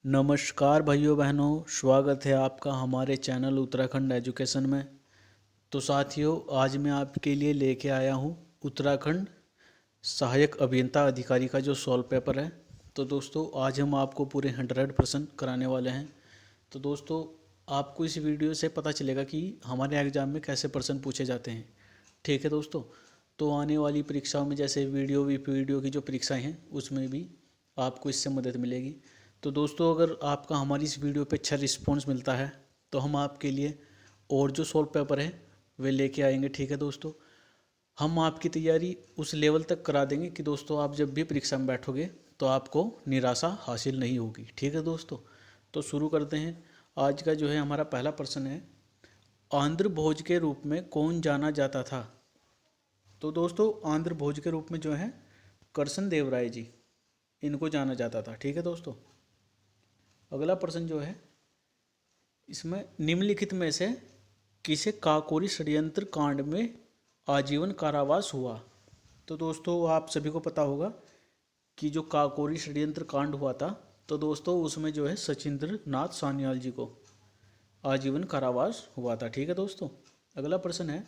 नमस्कार भाइयों बहनों, स्वागत है आपका हमारे चैनल उत्तराखंड एजुकेशन में। तो साथियों, आज मैं आपके लिए लेके आया हूँ उत्तराखंड सहायक अभियंता अधिकारी का जो सॉल्व पेपर है। तो दोस्तों, आज हम आपको पूरे 100% कराने वाले हैं। तो दोस्तों, आपको इस वीडियो से पता चलेगा कि हमारे एग्ज़ाम में कैसे प्रश्न पूछे जाते हैं। ठीक है दोस्तों, तो आने वाली परीक्षाओं में जैसे वीडियो की जो परीक्षाएं हैं उसमें भी आपको इससे मदद मिलेगी। तो दोस्तों, अगर आपका हमारी इस वीडियो पे अच्छा रिस्पॉन्स मिलता है तो हम आपके लिए और जो सॉल्व पेपर है वे लेके आएंगे। ठीक है दोस्तों, हम आपकी तैयारी उस लेवल तक करा देंगे कि दोस्तों आप जब भी परीक्षा में बैठोगे तो आपको निराशा हासिल नहीं होगी। ठीक है दोस्तों, तो शुरू करते हैं। आज का जो है हमारा पहला प्रश्न है, आंध्र भोज के रूप में कौन जाना जाता था। तो दोस्तों, आंध्र भोज के रूप में जो है करसन देव राय जी, इनको जाना जाता था। ठीक है दोस्तों, अगला प्रश्न जो है इसमें निम्नलिखित में से किसे काकोरी षड्यंत्र कांड में आजीवन कारावास हुआ। तो दोस्तों, आप सभी को पता होगा कि जो काकोरी षड्यंत्र कांड हुआ था, तो दोस्तों उसमें जो है सचिंद्र नाथ सान्याल जी को आजीवन कारावास हुआ था। ठीक है दोस्तों, अगला प्रश्न है,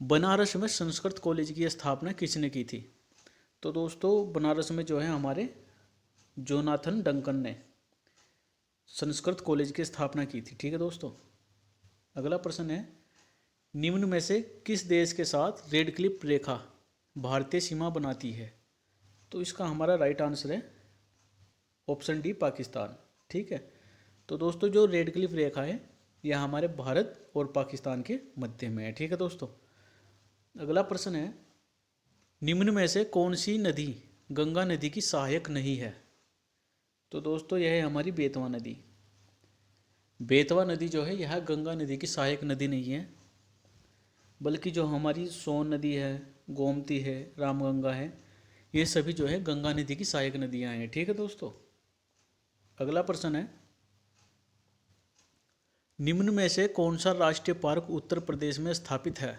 बनारस में संस्कृत कॉलेज की स्थापना किसने की थी। तो दोस्तों, बनारस में जो है हमारे जोनाथन डंकन ने संस्कृत कॉलेज की स्थापना की थी। ठीक है दोस्तों, अगला प्रश्न है, निम्न में से किस देश के साथ रेड क्लिफ रेखा भारतीय सीमा बनाती है। तो इसका हमारा राइट आंसर है ऑप्शन डी, पाकिस्तान। ठीक है, तो दोस्तों जो रेड क्लिफ रेखा है यह हमारे भारत और पाकिस्तान के मध्य में है। ठीक है दोस्तों, अगला प्रश्न है, निम्न में से कौन सी नदी गंगा नदी की सहायक नहीं है। तो दोस्तों यह है हमारी बेतवा नदी। बेतवा नदी जो है यह गंगा नदी की सहायक नदी नहीं है, बल्कि जो हमारी सोन नदी है, गोमती है, रामगंगा है, ये सभी जो है गंगा नदी की सहायक नदियां हैं। ठीक है दोस्तों, अगला प्रश्न है, निम्न में से कौन सा राष्ट्रीय पार्क उत्तर प्रदेश में स्थापित है।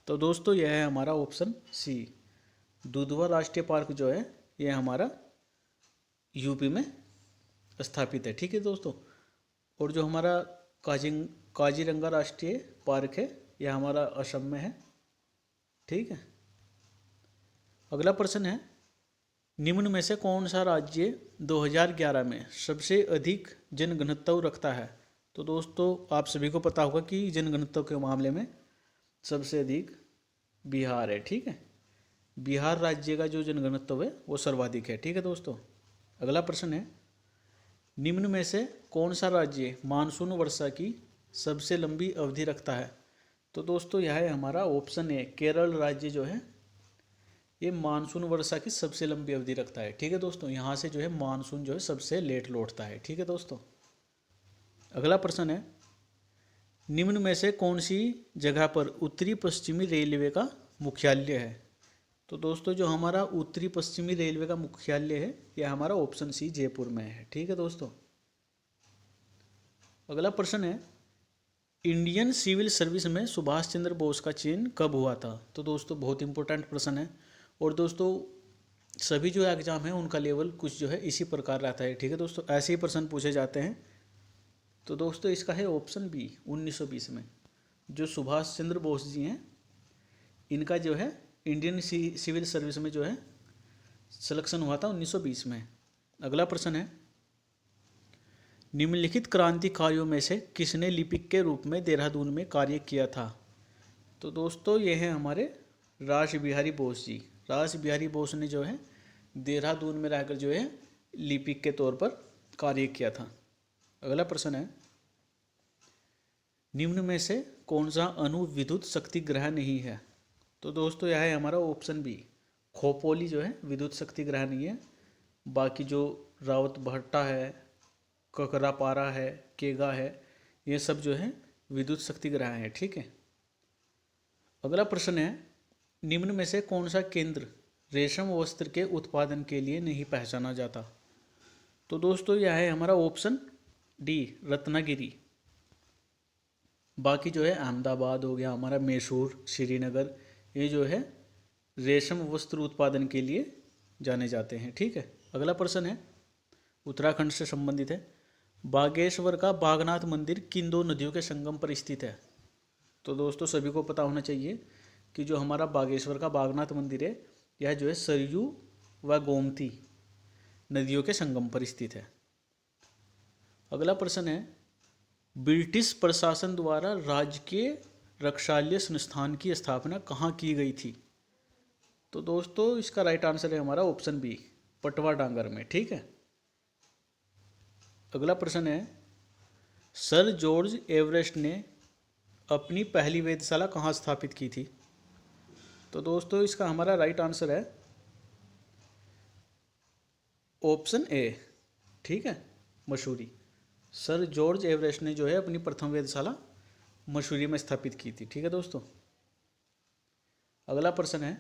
तो दोस्तों यह है हमारा ऑप्शन सी, दुधवा राष्ट्रीय पार्क जो है यह हमारा यूपी में स्थापित है। ठीक है दोस्तों, और जो हमारा काजीरंगा राष्ट्रीय पार्क है यह हमारा असम में है। ठीक है, अगला प्रश्न है, निम्न में से कौन सा राज्य 2011 में सबसे अधिक जनघनत्व रखता है। तो दोस्तों आप सभी को पता होगा कि जनघनत्व के मामले में सबसे अधिक बिहार है। ठीक है, बिहार राज्य का जो जनघनत्व है वो सर्वाधिक है। ठीक है दोस्तों, अगला प्रश्न है, निम्न में से कौन सा राज्य मानसून वर्षा की सबसे लंबी अवधि रखता है। तो दोस्तों यह है हमारा ऑप्शन ए, केरल राज्य जो है ये मानसून वर्षा की सबसे लंबी अवधि रखता है। ठीक है दोस्तों, यहाँ से जो है मानसून जो है सबसे लेट लौटता है। ठीक है दोस्तों, अगला प्रश्न है, निम्न में से कौन सी जगह पर उत्तरी पश्चिमी रेलवे का मुख्यालय है। तो दोस्तों जो हमारा उत्तरी पश्चिमी रेलवे का मुख्यालय है यह हमारा ऑप्शन सी, जयपुर में है। ठीक है दोस्तों, अगला प्रश्न है, इंडियन सिविल सर्विस में सुभाष चंद्र बोस का चयन कब हुआ था। तो दोस्तों बहुत इंपॉर्टेंट प्रश्न है, और दोस्तों सभी जो एग्जाम है उनका लेवल कुछ जो है इसी प्रकार रहता है। ठीक है दोस्तों, ऐसे ही प्रश्न पूछे जाते हैं। तो दोस्तों इसका है ऑप्शन बी, 1920 में जो सुभाष चंद्र बोस जी हैं इनका जो है इंडियन सिविल सर्विस में जो है सिलेक्शन हुआ था 1920 में। अगला प्रश्न है, निम्नलिखित क्रांतिकारियों में से किसने लिपिक के रूप में देहरादून में कार्य किया था। तो दोस्तों ये हैं हमारे रास बिहारी बोस जी। रास बिहारी बोस ने जो है देहरादून में रहकर जो है लिपिक के तौर पर कार्य किया था। अगला प्रश्न है, निम्न में से कौन सा अणु विद्युत शक्ति ग्रह नहीं है। तो दोस्तों यह है हमारा ऑप्शन बी, खोपोली जो है विद्युत शक्ति ग्रह नहीं है। बाकी जो रावत भट्टा है, ककरापारा है, केगा है, ये सब जो है विद्युत शक्ति ग्रह है। ठीक है, अगला प्रश्न है, निम्न में से कौन सा केंद्र रेशम वस्त्र के उत्पादन के लिए नहीं पहचाना जाता। तो दोस्तों यह है हमारा ऑप्शन डी, रत्नागिरी। बाकी जो है अहमदाबाद हो गया, हमारा मैसूर, श्रीनगर, ये जो है रेशम वस्त्र उत्पादन के लिए जाने जाते हैं। ठीक है, अगला प्रश्न है, उत्तराखंड से संबंधित है। बागेश्वर का बागनाथ मंदिर किन दो नदियों के संगम पर स्थित है? तो दोस्तों सभी को पता होना चाहिए कि जो हमारा बागेश्वर का बागनाथ मंदिर है यह जो है सरयू व गोमती नदियों के संगम पर स्थित है। अगला प्रश्न है, ब्रिटिश प्रशासन द्वारा राजकीय रक्षालय संस्थान की स्थापना कहाँ की गई थी? तो दोस्तों इसका राइट आंसर है हमारा ऑप्शन बी, पटवा डांगर में। ठीक है। अगला प्रश्न है, सर जॉर्ज एवरेस्ट ने अपनी पहली वेधशाला कहाँ स्थापित की थी? तो दोस्तों इसका हमारा राइट आंसर है ऑप्शन ए। ठीक है, मसूरी। सर जॉर्ज एवरेस्ट ने जो है अपनी प्रथम वेधशाला मसूरी में स्थापित की थी। ठीक है दोस्तों। अगला प्रश्न है,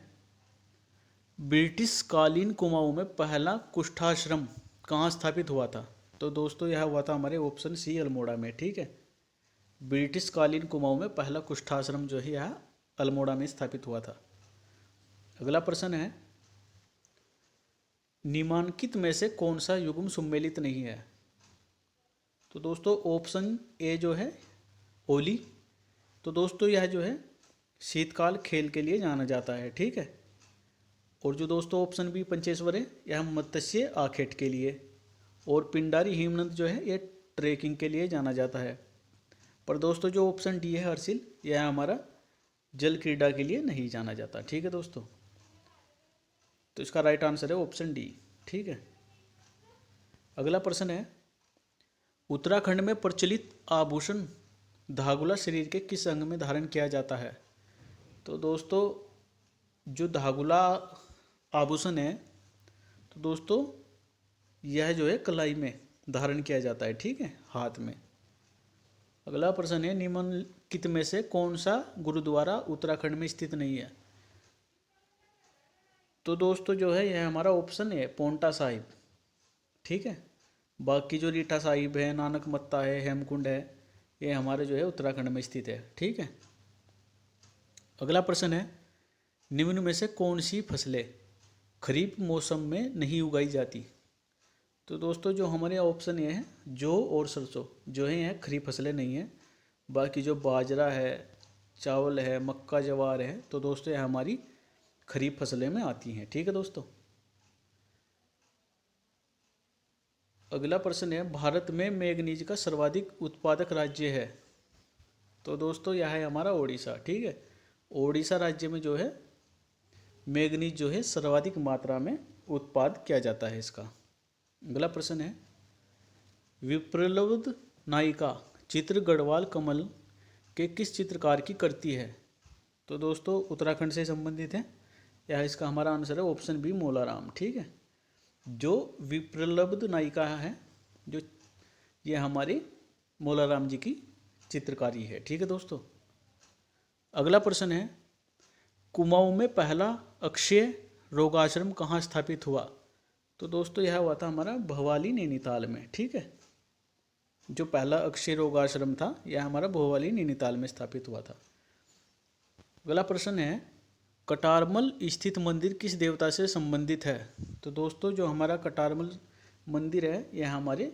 ब्रिटिश कालीन कुमाऊं में पहला कुष्ठाश्रम कहाँ स्थापित हुआ था? तो दोस्तों यह हुआ था हमारे ऑप्शन सी, अल्मोड़ा में। ठीक है, ब्रिटिश कालीन कुमाऊं में पहला कुष्ठाश्रम जो है यह अल्मोड़ा में स्थापित हुआ था। अगला प्रश्न है, निम्नलिखित में से कौन सा युग्म सम्मिलित नहीं है? तो दोस्तों ऑप्शन ए जो है ओली। तो दोस्तों यह जो है शीतकाल खेल के लिए जाना जाता है। ठीक है। और जो दोस्तों ऑप्शन बी पंचेश्वर है यह मत्स्य आखेट के लिए, और पिंडारी हिमनद जो है यह ट्रेकिंग के लिए जाना जाता है। पर दोस्तों जो ऑप्शन डी है हर्षिल, यह हमारा जल क्रीड़ा के लिए नहीं जाना जाता। ठीक है दोस्तों, तो इसका राइट आंसर है ऑप्शन डी। ठीक है। अगला प्रश्न है, उत्तराखंड में प्रचलित आभूषण धागुला शरीर के किस अंग में धारण किया जाता है? तो दोस्तों जो धागुला आभूषण है तो दोस्तों यह जो है कलाई में धारण किया जाता है। ठीक है, हाथ में। अगला प्रश्न है, निम्नलिखित में से कौन सा गुरुद्वारा उत्तराखंड में स्थित नहीं है? तो दोस्तों जो है यह हमारा ऑप्शन है पोंटा साहिब। ठीक है, बाकी जो रीठा साहिब है, नानक मत्ता है, हेमकुंड है, ये हमारे जो है उत्तराखंड में स्थित है। ठीक है। अगला प्रश्न है, निम्न में से कौन सी फसलें खरीफ मौसम में नहीं उगाई जाती? तो दोस्तों जो हमारे ऑप्शन ये है जौ और सरसों जो है यह खरीफ फसलें नहीं है। बाकी जो बाजरा है, चावल है, मक्का, जवार है, तो दोस्तों यह हमारी खरीफ फसलें में आती हैं। ठीक है दोस्तों। अगला प्रश्न है, भारत में मैंगनीज का सर्वाधिक उत्पादक राज्य है? तो दोस्तों यह है हमारा ओडिशा। ठीक है, ओडिशा राज्य में जो है मैंगनीज जो है सर्वाधिक मात्रा में उत्पाद किया जाता है इसका। अगला प्रश्न है, विप्रलब्ध नायिका चित्र गढ़वाल कमल के किस चित्रकार की करती है? तो दोस्तों उत्तराखंड से संबंधित है। यह इसका हमारा आंसर है ऑप्शन बी, मोलाराम। ठीक है, जो विप्रलब्ध नायिका है जो ये हमारी मोलाराम जी की चित्रकारी है। ठीक है दोस्तों। अगला प्रश्न है, कुमाऊं में पहला अक्षय रोगाश्रम कहाँ स्थापित हुआ? तो दोस्तों यह हुआ था हमारा भवाली नैनीताल में। ठीक है, जो पहला अक्षय रोगाश्रम था यह हमारा भवाली नैनीताल में स्थापित हुआ था। अगला प्रश्न है, कटारमल स्थित मंदिर किस देवता से संबंधित है? तो दोस्तों जो हमारा कटारमल मंदिर है यह हमारे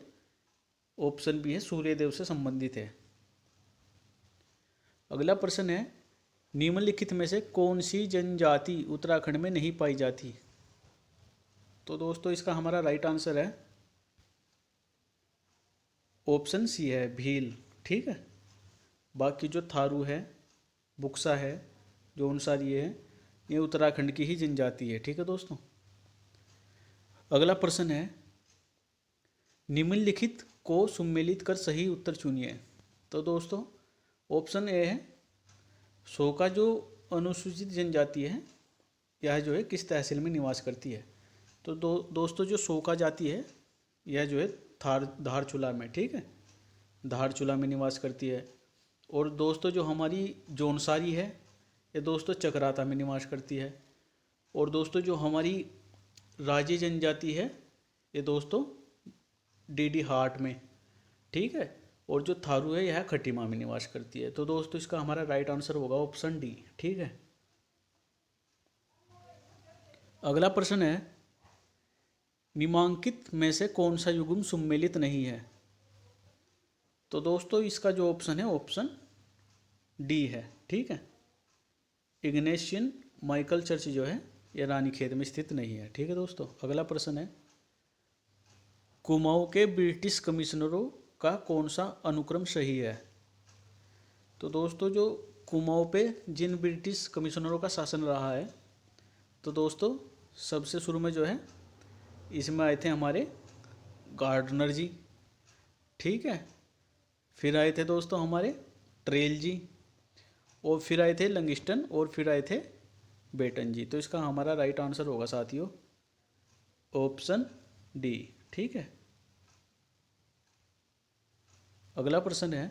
ऑप्शन बी है सूर्य देव से संबंधित है। अगला प्रश्न है, निम्नलिखित में से कौन सी जनजाति उत्तराखंड में नहीं पाई जाती? तो दोस्तों इसका हमारा राइट आंसर है ऑप्शन सी है, भील। ठीक है, बाकी जो थारू है, बुक्सा है, जो अनुसारी है, ये उत्तराखंड की ही जनजाति है। ठीक है दोस्तों। अगला प्रश्न है, निम्नलिखित को सम्मिलित कर सही उत्तर चुनिए। तो दोस्तों ऑप्शन ए है शोका जो अनुसूचित जनजाति है यह जो है किस तहसील में निवास करती है? तो दोस्तों जो शोका जाति है यह जो है धारचूला में। ठीक है, धारचूला में निवास करती है। और दोस्तों जो हमारी जौनसारी है ये दोस्तों चकराता में निवास करती है। और दोस्तों जो हमारी राजी जनजाति है ये दोस्तों डीडी हाट में। ठीक है, और जो थारू है यह खटीमा में निवास करती है। तो दोस्तों इसका हमारा राइट आंसर होगा ऑप्शन डी। ठीक है। अगला प्रश्न है, निम्नांकित में से कौन सा युग्म सम्मिलित नहीं है? तो दोस्तों इसका जो ऑप्शन है ऑप्शन डी है। ठीक है, इग्नेशियन माइकल चर्च जो है ये रानीखेत में स्थित नहीं है। ठीक है दोस्तों, अगला प्रश्न है, कुमाऊं के ब्रिटिश कमिश्नरों का कौन सा अनुक्रम सही है? तो दोस्तों जो कुमाऊं पे जिन ब्रिटिश कमिश्नरों का शासन रहा है, तो दोस्तों सबसे शुरू में जो है इसमें आए थे हमारे गार्डनर जी। ठीक है, फिर आए थे दोस्तों हमारे ट्रेल जी, और फिर आए थे लंगिस्टन, और फिर आए थे बेटन जी। तो इसका हमारा राइट आंसर होगा साथियों ऑप्शन डी। ठीक है, अगला प्रश्न है,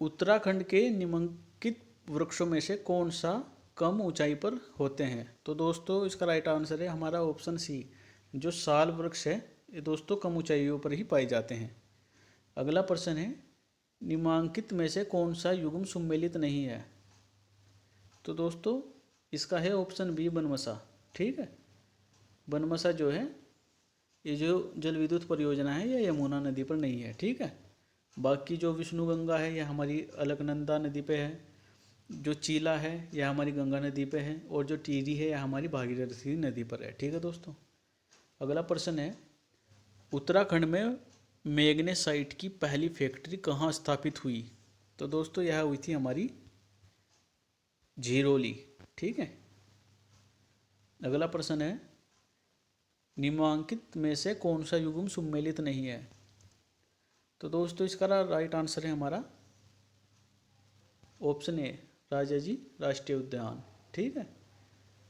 उत्तराखंड के निम्नलिखित वृक्षों में से कौन सा कम ऊंचाई पर होते हैं? तो दोस्तों इसका राइट आंसर है हमारा ऑप्शन सी, जो साल वृक्ष है ये दोस्तों कम ऊंचाइयों पर ही पाए जाते हैं। अगला प्रश्न है, निम्नांकित में से कौन सा युग्म सम्मिलित नहीं है? तो दोस्तों इसका है ऑप्शन बी बनमसा। ठीक है, बनमसा जो है ये जो जल विद्युत परियोजना है ये यमुना नदी पर नहीं है। ठीक है, बाकी जो विष्णु गंगा है यह हमारी अलकनंदा नदी पे है, जो चीला है यह हमारी गंगा नदी पे है, और जो टिहरी है यह हमारी भागीरथी नदी पर है। ठीक है दोस्तों, अगला प्रश्न है, उत्तराखंड में मैग्नेसाइट की पहली फैक्ट्री कहाँ स्थापित हुई? तो दोस्तों यह हुई थी हमारी झिरोली। ठीक है, अगला प्रश्न है, निम्नांकित में से कौन सा युग्म सम्मिलित नहीं है? तो दोस्तों इसका राइट आंसर है हमारा ऑप्शन ए, राजाजी राष्ट्रीय उद्यान। ठीक है,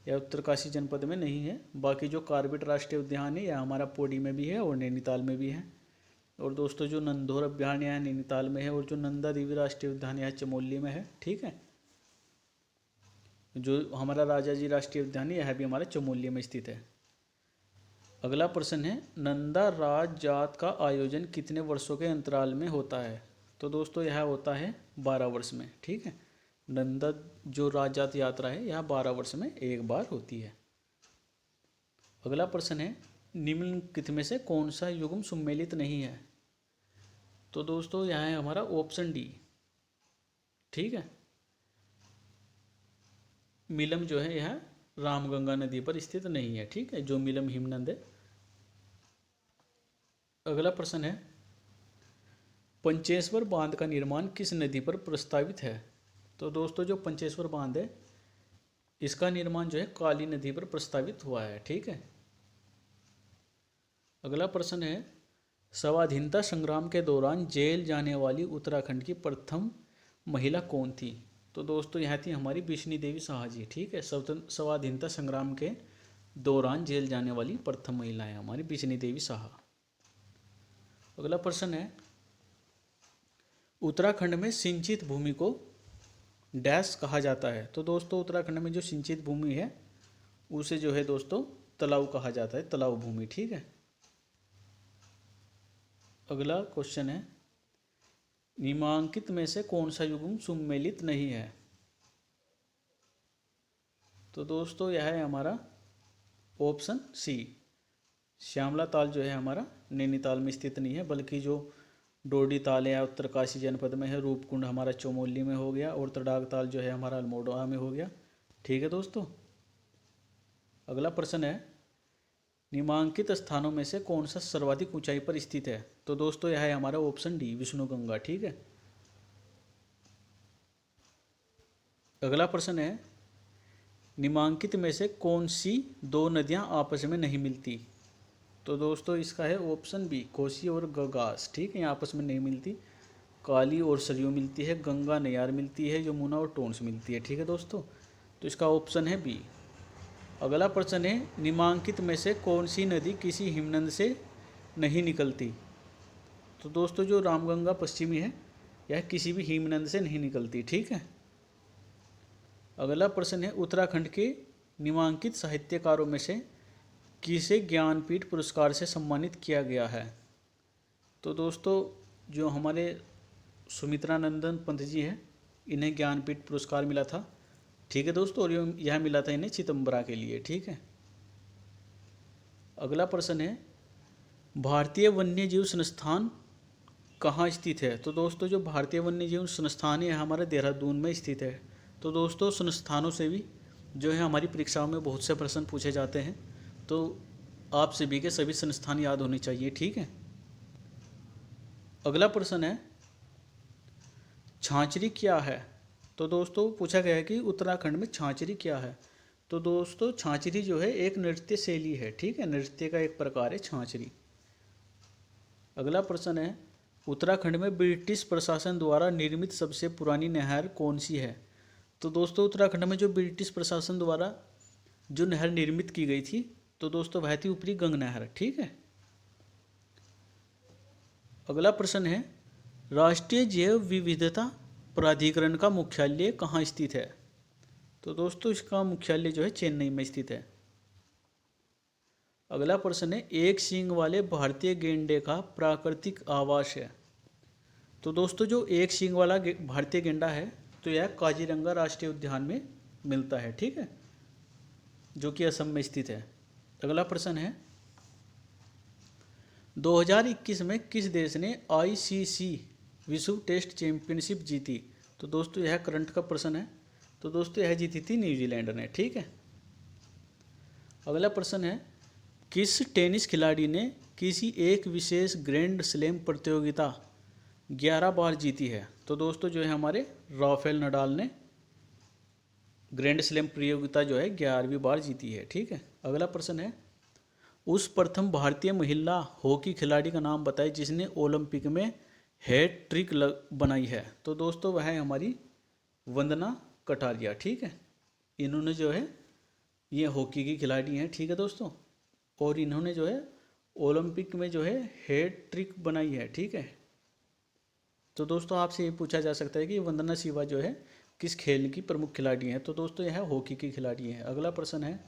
यह उत्तरकाशी जनपद में नहीं है। बाकी जो कार्बेट राष्ट्रीय उद्यान है यह हमारा पौड़ी में भी है और नैनीताल में भी है। और दोस्तों जो नंदौर अभ्यारण्य है नैनीताल में है, और जो नंदा देवी राष्ट्रीय उद्यान यह चमोली में है। ठीक है, जो हमारा राजाजी राष्ट्रीय उद्यान है यह भी हमारा चमोली में स्थित है। अगला प्रश्न है, नंदा राज जात का आयोजन कितने वर्षों के अंतराल में होता है? तो दोस्तों यह होता है 12 वर्ष में। ठीक है, नंदा जो राज जात यात्रा है यह 12 वर्ष में एक बार होती है। अगला प्रश्न है, निम्नलिखित में से कौन सा युग्म सम्मिलित नहीं है? तो दोस्तों यह है हमारा ऑप्शन डी। ठीक है, मिलम जो है यह रामगंगा नदी पर स्थित नहीं है। ठीक है, जो मिलम हिमनद है। अगला प्रश्न है, पंचेश्वर बांध का निर्माण किस नदी पर प्रस्तावित है? तो दोस्तों जो पंचेश्वर बांध है इसका निर्माण जो है काली नदी पर प्रस्तावित हुआ है। ठीक है, अगला प्रश्न है, स्वाधीनता संग्राम के दौरान जेल जाने वाली उत्तराखंड की प्रथम महिला कौन थी? तो दोस्तों यह थी हमारी बिश्नी देवी साहा जी। ठीक है, स्वाधीनता संग्राम के दौरान जेल जाने वाली प्रथम महिला है हमारी बिश्नी देवी साहा। अगला प्रश्न है, उत्तराखंड में सिंचित भूमि को डैश कहा जाता है? तो दोस्तों उत्तराखंड में जो सिंचित भूमि है उसे जो है दोस्तों तालाब कहा जाता है, तालाब भूमि। ठीक है, अगला क्वेश्चन है, निम्नांकित में से कौन सा युग्म सम्मिलित नहीं है? तो दोस्तों यह है हमारा ऑप्शन सी, श्यामला ताल जो है हमारा नैनीताल में स्थित नहीं है, बल्कि जो डोडी ताल है उत्तरकाशी जनपद में है, रूपकुंड हमारा चमोली में हो गया, और तड़ाग ताल जो है हमारा अल्मोड़ा में हो गया। ठीक है दोस्तों, अगला प्रश्न है, निम्नांकित स्थानों में से कौन सा सर्वाधिक ऊंचाई पर स्थित है? तो दोस्तों यह है हमारा ऑप्शन डी, विष्णु गंगा। ठीक है, अगला प्रश्न है, निम्नांकित में से कौन सी दो नदियां आपस में नहीं मिलती? तो दोस्तों इसका है ऑप्शन बी, कोसी और गगास। ठीक है, ये आपस में नहीं मिलती। काली और सरयू मिलती है, गंगा नयार मिलती है, यमुना और टोंस मिलती है। ठीक है दोस्तों, तो इसका ऑप्शन है बी। अगला प्रश्न है, निम्नांकित में से कौन सी नदी किसी हिमनद से नहीं निकलती? तो दोस्तों जो रामगंगा पश्चिमी है यह किसी भी हिमनद से नहीं निकलती। ठीक है, अगला प्रश्न है, उत्तराखंड के निम्नांकित साहित्यकारों में से किसे ज्ञानपीठ पुरस्कार से सम्मानित किया गया है? तो दोस्तों जो हमारे सुमित्रा नंदन पंत जी हैं इन्हें ज्ञानपीठ पुरस्कार मिला था। ठीक है दोस्तों, और यह मिला था इन्हें चिदम्बरा के लिए। ठीक है, अगला प्रश्न है भारतीय वन्य जीव संस्थान कहाँ स्थित है। तो दोस्तों जो भारतीय वन्य जीव संस्थान है हमारे देहरादून में स्थित है। तो दोस्तों संस्थानों से भी जो है हमारी परीक्षाओं में बहुत से प्रश्न पूछे जाते हैं, तो आप सभी के सभी संस्थान याद होने चाहिए, ठीक है। अगला प्रश्न है छाछरी क्या है। तो दोस्तों पूछा गया है कि उत्तराखंड में छाछरी क्या है। तो दोस्तों छाछरी जो है एक नृत्य शैली है, ठीक है, नृत्य का एक प्रकार है छाछरी। अगला प्रश्न है उत्तराखंड में ब्रिटिश प्रशासन द्वारा निर्मित सबसे पुरानी नहर कौन सी है। तो दोस्तों उत्तराखंड में जो ब्रिटिश प्रशासन द्वारा जो नहर निर्मित की गई थी, तो दोस्तों वह थी ऊपरी गंग नहर, ठीक है। अगला प्रश्न है राष्ट्रीय जैव विविधता प्राधिकरण का मुख्यालय कहाँ स्थित है। तो दोस्तों इसका मुख्यालय जो है चेन्नई में स्थित है। अगला प्रश्न है एक सींग वाले भारतीय गेंडे का प्राकृतिक आवास है। तो दोस्तों जो एक सींग वाला भारतीय गेंडा है तो यह काजीरंगा राष्ट्रीय उद्यान में मिलता है, ठीक है, जो कि असम में स्थित है। अगला प्रश्न है 2021 में किस देश ने ICC विश्व टेस्ट चैंपियनशिप जीती। तो दोस्तों यह करंट का प्रश्न है। तो दोस्तों यह जीती थी न्यूजीलैंड ने, ठीक है। अगला प्रश्न है किस टेनिस खिलाड़ी ने किसी एक विशेष ग्रैंड स्लैम प्रतियोगिता 11 बार जीती है। तो दोस्तों जो है हमारे राफेल नडाल ने ग्रैंड स्लैम प्रतियोगिता जो है 11वीं बार जीती है, ठीक है। अगला प्रश्न है उस प्रथम भारतीय महिला हॉकी खिलाड़ी का नाम बताएं जिसने ओलंपिक में हैट ट्रिक बनाई है। तो दोस्तों वह है हमारी वंदना कटारिया, ठीक है। इन्होंने जो है ये हॉकी की खिलाड़ी हैं, ठीक है दोस्तों, और इन्होंने जो है ओलंपिक में जो है हैट ट्रिक बनाई है, ठीक है। तो दोस्तों आपसे ये पूछा जा सकता है कि वंदना शिवा जो है किस खेल की प्रमुख खिलाड़ी हैं। तो दोस्तों यह हॉकी की खिलाड़ी हैं। अगला प्रश्न है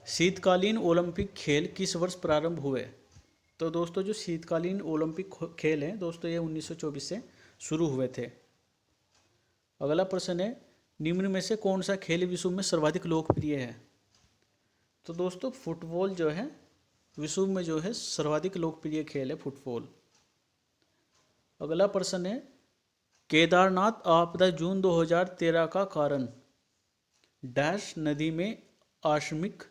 शीतकालीन ओलंपिक खेल किस वर्ष प्रारंभ हुए। तो दोस्तों जो शीतकालीन ओलंपिक खेल हैं दोस्तों ये 1924 से शुरू हुए थे। अगला प्रश्न है निम्न में से कौन सा खेल विश्व में सर्वाधिक लोकप्रिय है। तो दोस्तों फुटबॉल जो है विश्व में जो है सर्वाधिक लोकप्रिय खेल है फुटबॉल। अगला प्रश्न है केदारनाथ आपदा जून 2013 का कारण डैश नदी में आकस्मिक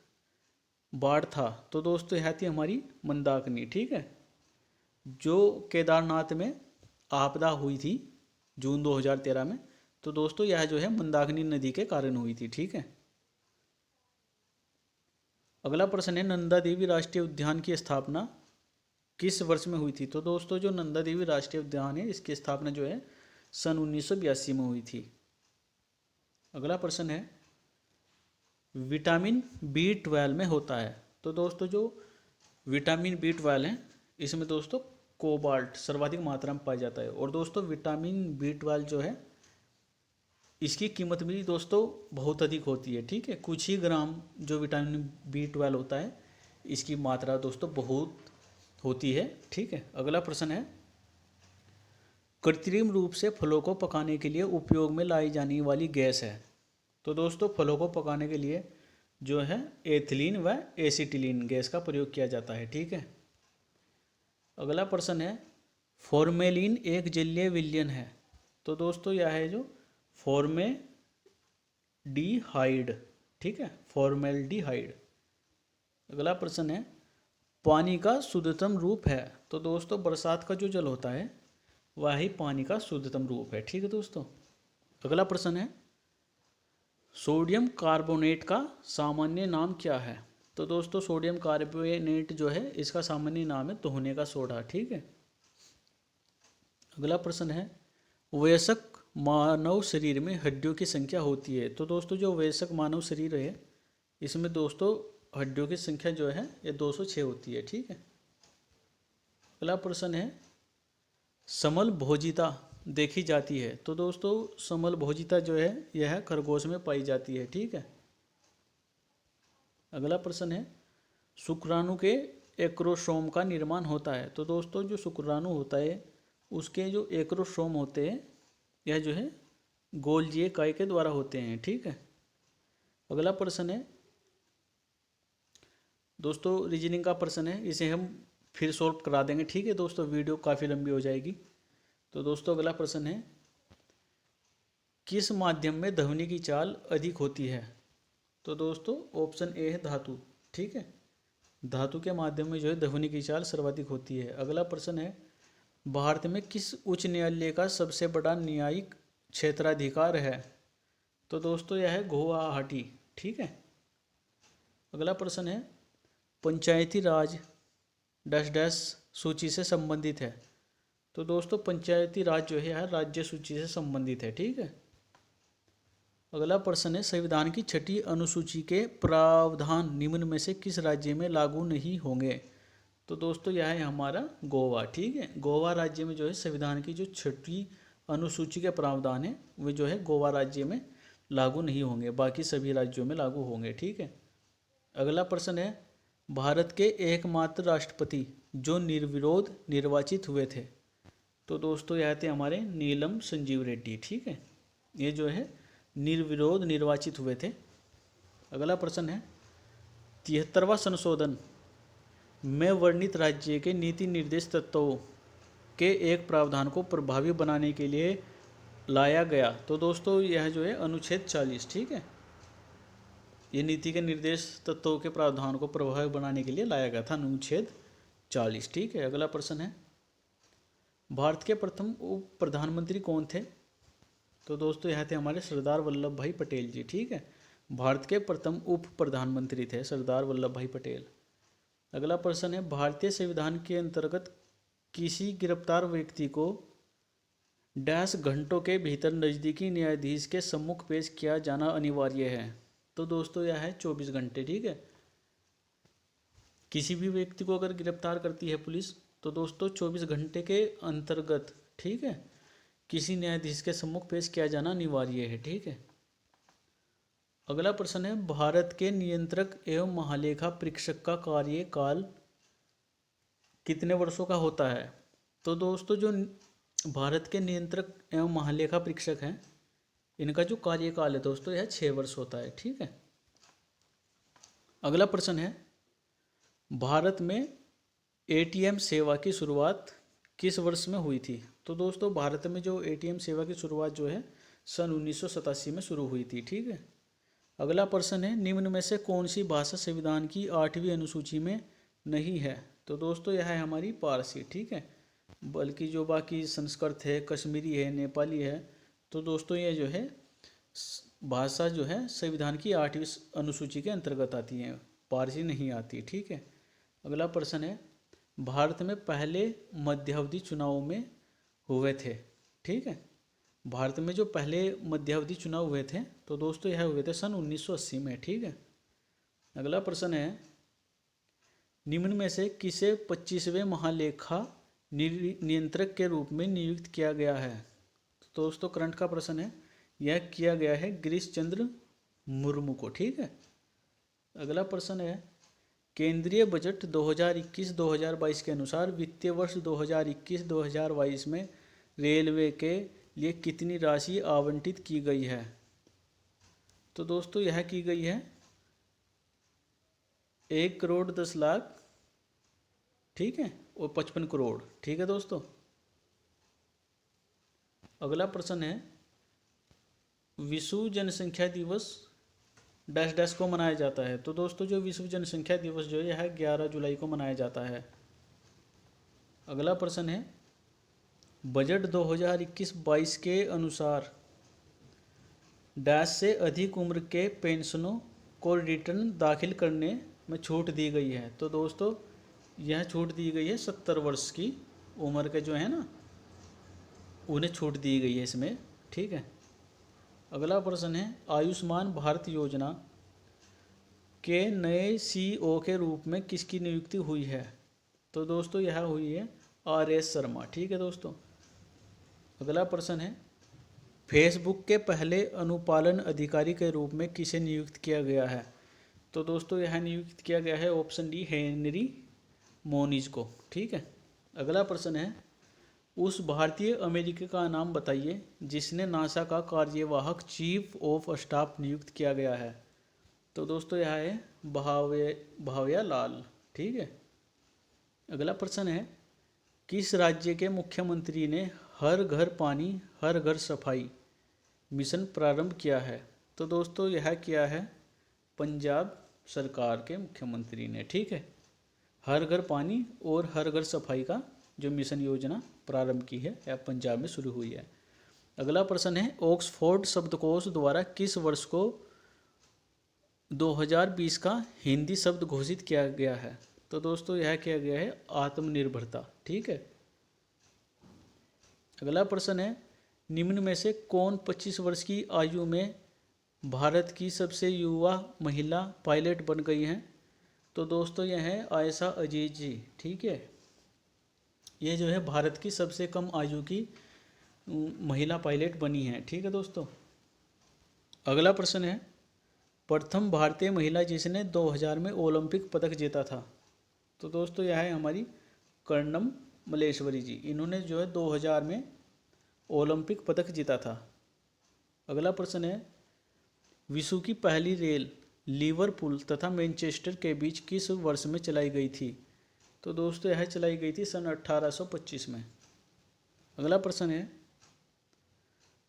बाढ़ था। तो दोस्तों यह थी हमारी मंदाकिनी, ठीक है। जो केदारनाथ में आपदा हुई थी जून 2013 में, तो दोस्तों यह जो है मंदाकिनी नदी के कारण हुई थी, ठीक है। अगला प्रश्न है नंदा देवी राष्ट्रीय उद्यान की स्थापना किस वर्ष में हुई थी। तो दोस्तों जो नंदा देवी राष्ट्रीय उद्यान है इसकी स्थापना जो है सन 1982 में हुई थी। अगला प्रश्न है विटामिन B12 में होता है। तो दोस्तों जो विटामिन B12 है इसमें दोस्तों कोबाल्ट सर्वाधिक मात्रा में पाया जाता है। और दोस्तों विटामिन B12 जो है इसकी कीमत भी दोस्तों बहुत अधिक होती है, ठीक है। कुछ ही ग्राम जो विटामिन B12 होता है इसकी मात्रा दोस्तों बहुत होती है, ठीक है। अगला प्रश्न है कृत्रिम रूप से फलों को पकाने के लिए उपयोग में लाई जाने वाली गैस है। तो दोस्तों फलों को पकाने के लिए जो है एथिलीन व एसिटिलीन गैस का प्रयोग किया जाता है, ठीक है। अगला प्रश्न है फॉर्मेलिन एक जलीय विलयन है। तो दोस्तों यह है जो फॉर्मेल्डिहाइड, ठीक है, फॉर्मेल्डिहाइड। अगला प्रश्न है पानी का शुद्धतम रूप है। तो दोस्तों बरसात का जो जल होता है वह ही पानी का शुद्धतम रूप है, ठीक है दोस्तों। अगला प्रश्न है सोडियम कार्बोनेट का सामान्य नाम क्या है। तो दोस्तों सोडियम कार्बोनेट जो है इसका सामान्य नाम है दोहने का सोडा, ठीक है। अगला प्रश्न है वयस्क मानव शरीर में हड्डियों की संख्या होती है। तो दोस्तों जो वयस्क मानव शरीर है इसमें दोस्तों हड्डियों की संख्या जो है ये 206 होती है, ठीक है। अगला प्रश्न है समल भोजिता देखी जाती है। तो दोस्तों समल भोजिता जो है यह खरगोश में पाई जाती है, ठीक है। अगला प्रश्न है शुक्राणु के एक्रोसोम का निर्माण होता है। तो दोस्तों जो शुक्राणु होता है उसके जो एक्रोसोम होते हैं यह जो है गोल्जीय काय के द्वारा होते हैं, ठीक है। अगला प्रश्न है दोस्तों रीजनिंग का प्रश्न है, इसे हम फिर सॉल्व करा देंगे, ठीक है दोस्तों, वीडियो काफ़ी लंबी हो जाएगी। तो दोस्तों अगला प्रश्न है, किस माध्यम में ध्वनि की चाल अधिक होती है? तो दोस्तों ऑप्शन ए है धातु, ठीक है, धातु के माध्यम में जो है ध्वनि की चाल सर्वाधिक होती है। अगला प्रश्न है, भारत में किस उच्च न्यायालय का सबसे बड़ा न्यायिक क्षेत्राधिकार है? तो दोस्तों यह है गुवाहाटी, ठीक है। अगला प्रश्न है, पंचायती राज डैश डैश सूची से संबंधित है? तो दोस्तों पंचायती राज जो है राज्य सूची से संबंधित है, ठीक है। अगला प्रश्न है, संविधान की 6ठी अनुसूची के प्रावधान निम्न में से किस राज्य में लागू नहीं होंगे? तो दोस्तों यह है हमारा गोवा, ठीक है। गोवा राज्य में जो है संविधान की जो 6ठी अनुसूची के प्रावधान है वे जो है गोवा राज्य में लागू नहीं होंगे, बाकी सभी राज्यों में लागू होंगे, ठीक है। अगला प्रश्न है, भारत के एकमात्र राष्ट्रपति जो निर्विरोध निर्वाचित हुए थे? तो दोस्तों यह थे हमारे नीलम संजीव रेड्डी, ठीक है, ये जो है निर्विरोध निर्वाचित हुए थे। अगला प्रश्न है, 73वां संशोधन में वर्णित राज्य के नीति निर्देश तत्वों के एक प्रावधान को प्रभावी बनाने के लिए लाया गया? तो दोस्तों यह जो है अनुच्छेद 40, ठीक है, ये नीति के निर्देश तत्वों के प्रावधान को प्रभावी बनाने के लिए लाया गया था, अनुच्छेद 40, ठीक है। अगला प्रश्न है, भारत के प्रथम उप प्रधानमंत्री कौन थे? तो दोस्तों यह थे हमारे सरदार वल्लभ भाई पटेल जी, ठीक है, भारत के प्रथम उप प्रधानमंत्री थे सरदार वल्लभ भाई पटेल। अगला प्रश्न है, भारतीय संविधान के अंतर्गत किसी गिरफ्तार व्यक्ति को डैश घंटों के भीतर नज़दीकी न्यायाधीश के सम्मुख पेश किया जाना अनिवार्य है? तो दोस्तों यह है 24 घंटे, ठीक है। किसी भी व्यक्ति को अगर गिरफ्तार करती है पुलिस तो दोस्तों 24 घंटे के अंतर्गत, ठीक है, किसी न्यायाधीश के सम्मुख पेश किया जाना अनिवार्य है, ठीक है। अगला प्रश्न है, भारत के नियंत्रक एवं महालेखा परीक्षक का कार्यकाल कितने वर्षों का होता है? तो दोस्तों जो भारत के नियंत्रक एवं महालेखा परीक्षक हैं इनका जो कार्यकाल है दोस्तों यह 6 वर्ष होता है, ठीक है। अगला प्रश्न है, भारत में एटीएम सेवा की शुरुआत किस वर्ष में हुई थी? तो दोस्तों भारत में जो एटीएम सेवा की शुरुआत जो है सन 1987 में शुरू हुई थी, ठीक है। अगला प्रश्न है, निम्न में से कौन सी भाषा संविधान की 8वीं अनुसूची में नहीं है? तो दोस्तों यह है हमारी पारसी, ठीक है, बल्कि जो बाकी संस्कृत है, कश्मीरी है, नेपाली है, तो दोस्तों ये जो है भाषा जो है संविधान की 8वीं अनुसूची के अंतर्गत आती है, पारसी नहीं आती, ठीक है। अगला प्रश्न है, भारत में पहले मध्यावधि चुनाव में हुए थे, ठीक है, भारत में जो पहले मध्यावधि चुनाव हुए थे तो दोस्तों यह हुए थे सन 1980 में, ठीक है। अगला प्रश्न है, निम्न में से किसे 25वें महालेखा नियंत्रक के रूप में नियुक्त किया गया है? तो दोस्तों करंट का प्रश्न है, यह किया गया है गिरीश चंद्र मुर्मू को, ठीक है। अगला प्रश्न है, केंद्रीय बजट 2021-2022 के अनुसार वित्तीय वर्ष 2021-2022 में रेलवे के लिए कितनी राशि आवंटित की गई है? तो दोस्तों यह की गई है 1,10,00,000, ठीक है, और 55 करोड़, ठीक है दोस्तों। अगला प्रश्न है, विश्व जनसंख्या दिवस डैश डैश को मनाया जाता है? तो दोस्तों जो विश्व जनसंख्या दिवस जो है यह 11 जुलाई को मनाया जाता है। अगला प्रश्न है, बजट 2021-22 के अनुसार डैश से अधिक उम्र के पेंशनों को रिटर्न दाखिल करने में छूट दी गई है? तो दोस्तों यह छूट दी गई है 70 वर्ष की उम्र के जो है ना उन्हें छूट दी गई है इसमें, ठीक है। अगला प्रश्न है, आयुष्मान भारत योजना के नए सीईओ के रूप में किसकी नियुक्ति हुई है? तो दोस्तों यह हुई है RS शर्मा, ठीक है दोस्तों। अगला प्रश्न है, फेसबुक के पहले अनुपालन अधिकारी के रूप में किसे नियुक्त किया गया है? तो दोस्तों यह नियुक्त किया गया है ऑप्शन डी हेनरी मोनिज को, ठीक है। अगला प्रश्न है, उस भारतीय अमेरिकी का नाम बताइए जिसने नासा का कार्यवाहक चीफ ऑफ स्टाफ नियुक्त किया गया है? तो दोस्तों यह है भावया लाल। ठीक है। अगला प्रश्न है, किस राज्य के मुख्यमंत्री ने हर घर पानी हर घर सफाई मिशन प्रारंभ किया है? तो दोस्तों यह किया है पंजाब सरकार के मुख्यमंत्री ने। ठीक है। हर घर पानी और हर घर सफाई का जो मिशन योजना प्रारंभ की है यह पंजाब में शुरू हुई है। अगला प्रश्न है, ऑक्सफोर्ड शब्दकोश द्वारा किस वर्ष को 2020 का हिंदी शब्द घोषित किया गया है? तो दोस्तों यह किया गया है आत्मनिर्भरता। ठीक है। अगला प्रश्न है, निम्न में से कौन 25 वर्ष की आयु में भारत की सबसे युवा महिला पायलट बन गई हैं? तो दोस्तों यह है आयशा अजीज जी। ठीक है। ये जो है भारत की सबसे कम आयु की महिला पायलट बनी है। ठीक है दोस्तों। अगला प्रश्न है, प्रथम भारतीय महिला जिसने 2000 में ओलंपिक पदक जीता था? तो दोस्तों यह है हमारी कर्णम मल्लेश्वरी जी। इन्होंने जो है 2000 में ओलंपिक पदक जीता था। अगला प्रश्न है, विश्व की पहली रेल लिवरपूल तथा मैनचेस्टर के बीच किस वर्ष में चलाई गई थी? तो दोस्तों यह चलाई गई थी सन 1825 में। अगला प्रश्न है,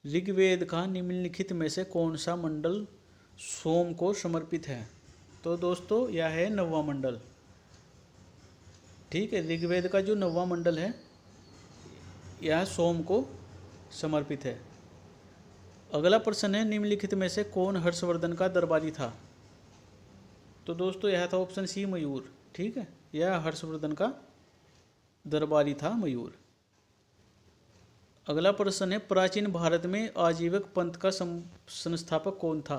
ऋग्वेद का निम्नलिखित में से कौन सा मंडल सोम को समर्पित है? तो दोस्तों यह है 9वां मंडल। ठीक है। ऋग्वेद का जो 9वां मंडल है यह सोम को समर्पित है। अगला प्रश्न है, निम्नलिखित में से कौन हर्षवर्धन का दरबारी था? तो दोस्तों यह था ऑप्शन सी मयूर। ठीक है। यह हर्षवर्धन का दरबारी था मयूर। अगला प्रश्न है, प्राचीन भारत में आजीवक पंथ का संस्थापक कौन था?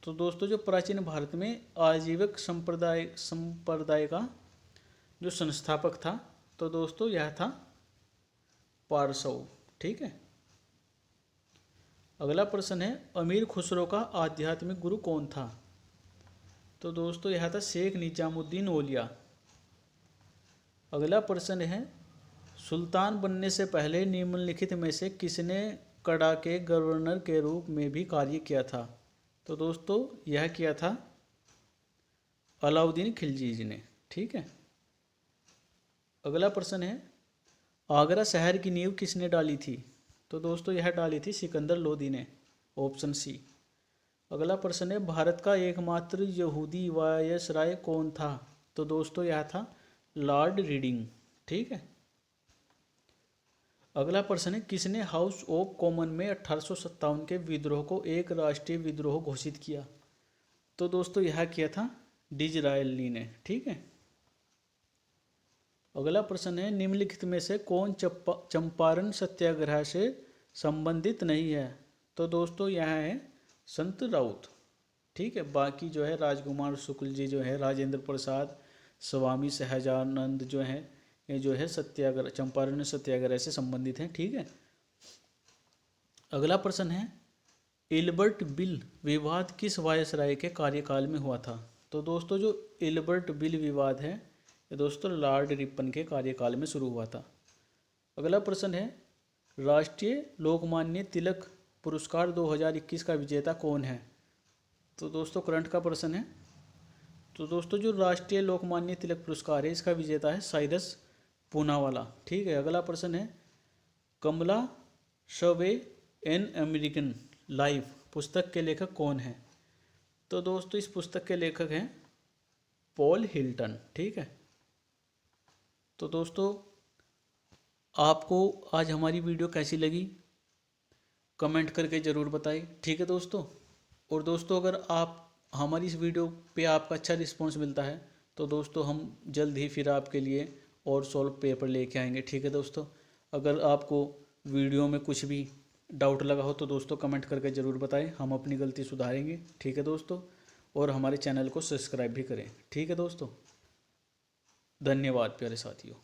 तो दोस्तों जो प्राचीन भारत में आजीवक संप्रदाय का जो संस्थापक था तो दोस्तों यह था पारसव। ठीक है। अगला प्रश्न है, अमीर खुसरो का आध्यात्मिक गुरु कौन था? तो दोस्तों यह था शेख निजामुद्दीन औलिया। अगला प्रश्न है, सुल्तान बनने से पहले निम्नलिखित में से किसने कड़ा के गवर्नर के रूप में भी कार्य किया था? तो दोस्तों यह किया था अलाउद्दीन खिलजी जी ने। ठीक है। अगला प्रश्न है, आगरा शहर की नींव किसने डाली थी? तो दोस्तों यह डाली थी सिकंदर लोदी ने। Option C. अगला प्रश्न है, भारत का एकमात्र यहूदी वायसराय कौन था? तो दोस्तों यह था लॉर्ड रीडिंग। ठीक है। अगला प्रश्न है, किसने हाउस ऑफ कॉमन में 1857 के विद्रोह को एक राष्ट्रीय विद्रोह घोषित किया? तो दोस्तों यह किया था डिज़रायली ने। ठीक है। अगला प्रश्न है, निम्नलिखित में से कौन चंपारण सत्याग्रह से संबंधित नहीं है? तो दोस्तों यह है संत राउत। ठीक है। बाकी जो है राजकुमार शुक्ल जी जो है, राजेंद्र प्रसाद, स्वामी सहजानंद जो है ये जो है सत्याग्रह चंपारण सत्याग्रह से संबंधित हैं। ठीक है। अगला प्रश्न है, इल्बर्ट बिल विवाद किस वायसराय के कार्यकाल में हुआ था? तो दोस्तों जो इल्बर्ट बिल विवाद है ये दोस्तों लॉर्ड रिपन के कार्यकाल में शुरू हुआ था। अगला प्रश्न है, राष्ट्रीय लोकमान्य तिलक पुरस्कार 2021 का विजेता कौन है? तो दोस्तों करंट का प्रश्न है। तो दोस्तों जो राष्ट्रीय लोकमान्य तिलक पुरस्कार है इसका विजेता है साइरस पूनावाला। ठीक है। अगला प्रश्न है, कमला शवे एन अमेरिकन लाइफ पुस्तक के लेखक कौन है? तो दोस्तों इस पुस्तक के लेखक हैं पॉल हिल्टन। ठीक है। तो दोस्तों आपको आज हमारी वीडियो कैसी लगी कमेंट करके ज़रूर बताएं। ठीक है दोस्तों। और दोस्तों अगर आप हमारी इस वीडियो पे आपका अच्छा रिस्पांस मिलता है तो दोस्तों हम जल्द ही फिर आपके लिए और सॉल्व पेपर लेके आएंगे। ठीक है दोस्तों। अगर आपको वीडियो में कुछ भी डाउट लगा हो तो दोस्तों कमेंट करके ज़रूर बताएं, हम अपनी गलती सुधारेंगे। ठीक है दोस्तों। और हमारे चैनल को सब्सक्राइब भी करें। ठीक है दोस्तों। धन्यवाद प्यारे साथियों।